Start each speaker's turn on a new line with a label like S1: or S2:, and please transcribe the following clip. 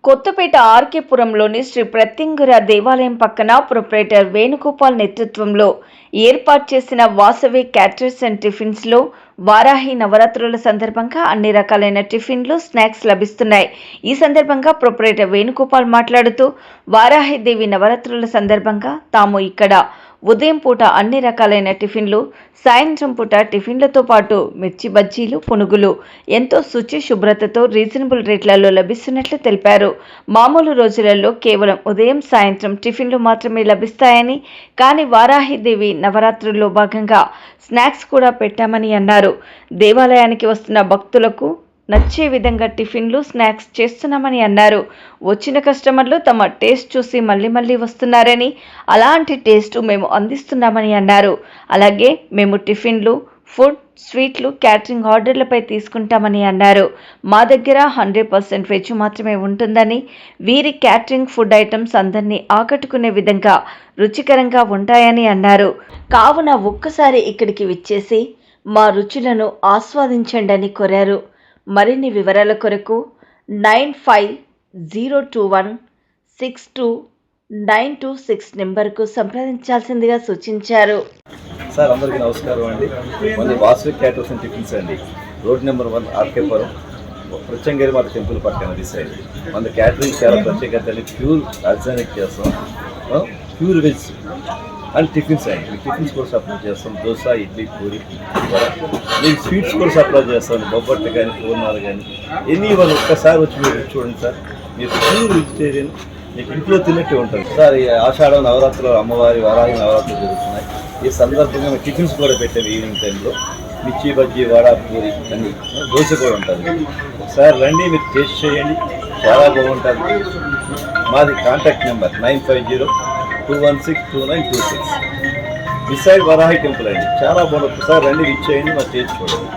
S1: కొత్తపేట ఆర్కేపురంలోని శ్రీ ప్రత్యంగుర దేవాలయం పక్కన ప్రొప్రైటర్ వేణుగోపాల్ నేతృత్వంలో ఏర్పాటు చేసిన వాసవి క్యాటరర్స్ అండ్ టిఫిన్స్లో వారాహి నవరాత్రుల సందర్భంగా అన్ని రకాలైన టిఫిన్లు, స్నాక్స్ లభిస్తున్నాయి. ఈ సందర్భంగా ప్రొప్రైటర్ వేణుగోపాల్ మాట్లాడుతూ వారాహిదేవి నవరాత్రుల సందర్భంగా తాము ఇక్కడ ఉదయం పూట అన్ని రకాలైన టిఫిన్లు, సాయంత్రం పూట టిఫిన్లతో పాటు మిర్చి బజ్జీలు, పునుగులు ఎంతో శుచి శుభ్రతతో రీజనబుల్ రేట్లలో లభిస్తున్నట్లు తెలిపారు. మామూలు రోజులలో కేవలం ఉదయం, సాయంత్రం టిఫిన్లు మాత్రమే లభిస్తాయని, కానీ వారాహిదేవి నవరాత్రుల్లో భాగంగా స్నాక్స్ కూడా పెట్టామని అన్నారు. దేవాలయానికి వస్తున్న భక్తులకు నచ్చే విధంగా టిఫిన్లు, స్నాక్స్ చేస్తున్నామని అన్నారు. వచ్చిన కస్టమర్లు తమ టేస్ట్ చూసి మళ్ళీ వస్తున్నారని, అలాంటి టేస్ట్ మేము అందిస్తున్నామని అన్నారు. అలాగే మేము టిఫిన్లు, ఫుడ్, స్వీట్లు, క్యాటరింగ్ ఆర్డర్లపై తీసుకుంటామని అన్నారు. మా దగ్గర 100% వెజ్ మాత్రమే ఉంటుందని, వీరి క్యాటరింగ్ ఫుడ్ ఐటమ్స్ అందరినీ ఆకట్టుకునే విధంగా రుచికరంగా ఉంటాయని అన్నారు. కావున ఒక్కసారి ఇక్కడికి విచ్చేసి మా రుచులను ఆస్వాదించండి అని కోరారు. మరిన్ని వివరాల కొరకు 9502162926 నెంబర్కు సంప్రదించాల్సిందిగా సూచించారు.
S2: సార్ అందరికీ నమస్కారం అండి. మన వాసవి క్యాటరర్స్ అండ్ టిఫిన్స్ అండి, రోడ్ నెంబర్ 1 ఆర్కేపురం, ప్రత్యంగిరి మాత టెంపుల్ పక్కన డిసైడ్. మన క్యాటరింగ్ చాలా ప్రత్యేకత అండి. ప్యూర్ ఆర్గానిక్ చేస్తాం, ప్యూర్ వెజ్ అండ్ టిఫిన్స్ అండి. టిఫిన్స్ కూడా సప్లై చేస్తాం. దోశ, ఇడ్లీ, పూరి, మీకు స్వీట్స్ కూడా సప్లై చేస్తాం. బొబ్బట్లు కానీ, పూర్ణాలు కానీ, ఎన్ని వాళ్ళు ఒక్కసారి వచ్చి మీరు చూడండి సార్. మీరు ప్యూర్ వెజిటేరియన్, మీకు ఇంట్లో తిన్నట్టే ఉంటుంది సార్. ఈ ఆషాఢ నవరాత్రులు, అమ్మవారి వారాహి నవరాత్రులు జరుగుతున్నాయి. ఈ సందర్భంగా మేము టిఫిన్స్ కూడా పెట్టాము. ఈవినింగ్ టైంలో మిర్చి బజ్జీ, వడ, పూరి అన్ని, దోశ కూడా ఉంటుంది. ఒకసారి రండి, మీరు టేస్ట్ చేయండి, చాలా బాగుంటుంది. మాది contact number 9502162926, decide Varahi temple అండి. చాలా బాగుంటుంది. ఒకసారి రండి, విచ్చేయండి, మా టేస్ట్ చూడండి.